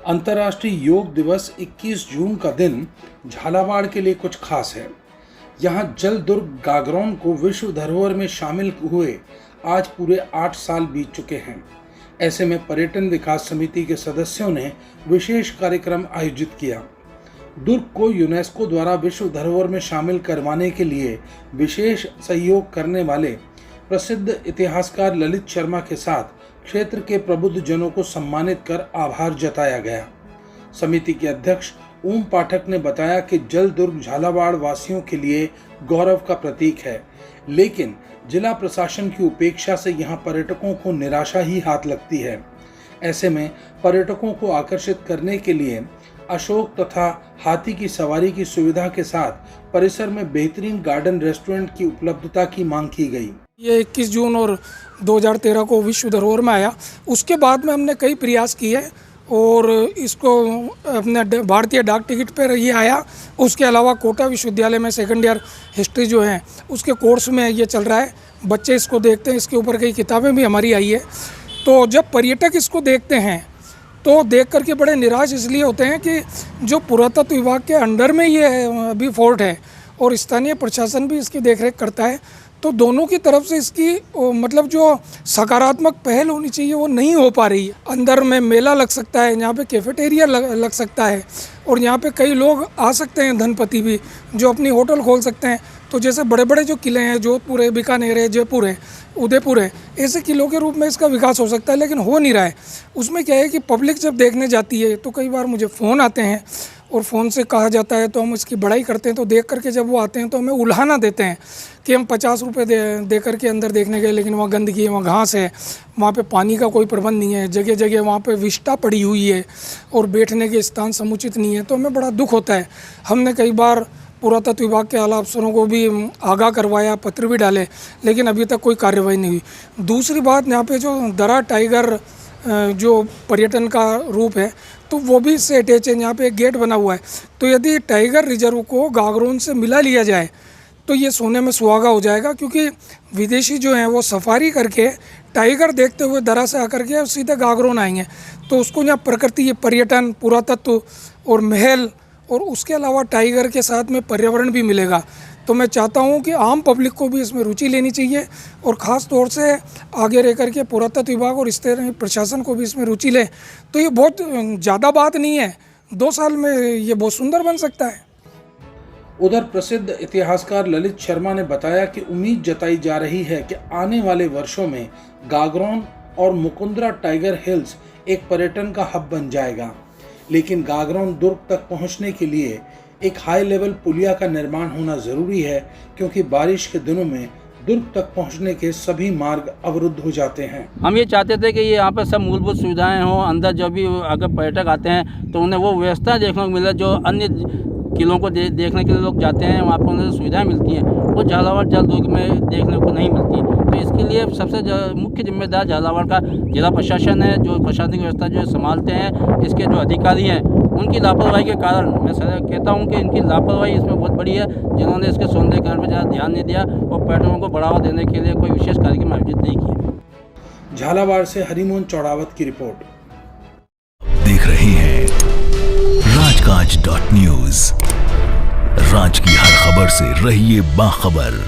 अंतर्राष्ट्रीय योग दिवस 21 जून का दिन झालावाड़ के लिए कुछ खास है। यहाँ जल दुर्ग गागरोन को विश्व धरोहर में शामिल हुए आज पूरे 8 साल बीत चुके हैं। ऐसे में पर्यटन विकास समिति के सदस्यों ने विशेष कार्यक्रम आयोजित किया। दुर्ग को यूनेस्को द्वारा विश्व धरोहर में शामिल करवाने के लिए विशेष सहयोग करने वाले प्रसिद्ध इतिहासकार ललित शर्मा के साथ क्षेत्र के प्रबुद्ध जनों को सम्मानित कर आभार जताया गया। समिति के अध्यक्ष ओम पाठक ने बताया कि जल दुर्ग झालावाड़ वासियों के लिए गौरव का प्रतीक है, लेकिन जिला प्रशासन की उपेक्षा से यहां पर्यटकों को निराशा ही हाथ लगती है। ऐसे में पर्यटकों को आकर्षित करने के लिए अशोक तथा हाथी की सवारी की सुविधा के साथ परिसर में बेहतरीन गार्डन रेस्टोरेंट की उपलब्धता की मांग की गई। ये 21 जून और 2013 को विश्व धरोहर में आया। उसके बाद में हमने कई प्रयास किए और इसको अपने भारतीय डाक टिकट पर ये आया। उसके अलावा कोटा विश्वविद्यालय में सेकंड ईयर हिस्ट्री जो है उसके कोर्स में ये चल रहा है। बच्चे इसको देखते हैं, इसके ऊपर कई किताबें भी हमारी आई है। तो जब पर्यटक इसको देखते हैं तो देख करके बड़े निराश इसलिए होते हैं कि जो पुरातत्व विभाग के अंडर में ये अभी फोर्ट है और स्थानीय प्रशासन भी इसकी देखरेख करता है, तो दोनों की तरफ से इसकी मतलब जो सकारात्मक पहल होनी चाहिए वो नहीं हो पा रही है। अंदर में मेला लग सकता है, यहाँ पे कैफेटेरिया लग सकता है और यहाँ पे कई लोग आ सकते हैं, धनपति भी, जो अपनी होटल खोल सकते हैं। तो जैसे बड़े बड़े जो किले हैं, जोधपुर है, बीकानेर है, जयपुर है, उदयपुर है, ऐसे किलों के रूप में इसका विकास हो सकता है, लेकिन हो नहीं रहा है। उसमें क्या है कि पब्लिक जब देखने जाती है तो कई बार मुझे फ़ोन आते हैं और फ़ोन से कहा जाता है तो हम इसकी बड़ाई करते हैं। तो देख करके जब वो आते हैं तो हमें उल्हाना देते हैं कि हम 50 रुपये दे करके अंदर देखने गए, लेकिन वहाँ गंदगी है, वहाँ घास है, वहाँ पे पानी का कोई प्रबंध नहीं है, जगह जगह वहाँ पे विष्ठा पड़ी हुई है और बैठने के स्थान समुचित नहीं है। तो हमें बड़ा दुख होता है। हमने कई बार पुरातत्व विभाग के आला अफसरों को भी आगाह करवाया, पत्र भी डाले, लेकिन अभी तक कोई कार्रवाई नहीं हुई। दूसरी बात, यहाँ पे जो दरा टाइगर जो पर्यटन का रूप है तो वो भी इससे अटैच है। यहाँ पे एक गेट बना हुआ है। तो यदि टाइगर रिजर्व को गागरोन से मिला लिया जाए तो ये सोने में सुहागा हो जाएगा, क्योंकि विदेशी जो हैं वो सफारी करके टाइगर देखते हुए दरा से आकर के सीधे गागरोन आएंगे। तो उसको यहाँ प्रकृति, पर्यटन, पुरातत्व और महल और उसके अलावा टाइगर के साथ में पर्यावरण भी मिलेगा। तो मैं चाहता हूं कि आम पब्लिक को भी इसमें रुचि लेनी चाहिए और ख़ास तौर से आगे रह करके पुरातत्व विभाग और स्थानीय प्रशासन को भी इसमें रुचि ले। तो ये बहुत ज़्यादा बात नहीं है, 2 साल में ये बहुत सुंदर बन सकता है। उधर प्रसिद्ध इतिहासकार ललित शर्मा ने बताया कि उम्मीद जताई जा रही है कि आने वाले वर्षों में गागरोन और मुकुंदरा टाइगर हिल्स एक पर्यटन का हब बन जाएगा, लेकिन गागरोन दुर्ग तक पहुंचने के लिए एक हाई लेवल पुलिया का निर्माण होना जरूरी है, क्योंकि बारिश के दिनों में दुर्ग तक पहुंचने के सभी मार्ग अवरुद्ध हो जाते हैं। हम ये चाहते थे कि ये यहाँ पर सब मूलभूत सुविधाएं हों, अंदर जो भी अगर पर्यटक आते हैं तो उन्हें वो व्यवस्था देखने को मिले जो अन्य किलों को देखने के लिए लोग जाते हैं, वहाँ पर उन्हें सुविधाएं मिलती हैं, वो झालावाड़ जल दुर्ग में देखने को नहीं मिलती। तो इसके लिए सबसे मुख्य जिम्मेदार झालावाड़ का जिला प्रशासन है, जो प्रशासनिक व्यवस्था जो संभालते हैं, इसके जो अधिकारी हैं, उनकी लापरवाही के कारण मैं कहता हूं कि इनकी लापरवाही इसमें बहुत बड़ी है, जिन्होंने इसके सौंदर्यीकरण पर ज़्यादा ध्यान नहीं दिया और पर्यटकों को बढ़ावा देने के लिए कोई विशेष कार्यक्रम आयोजित नहीं किया। झालावाड़ से हरिमोहन चौड़ावत की रिपोर्ट। देख रहे हैं राजकाज.न्यूज़। राज की हर खबर से रहिए बाखबर।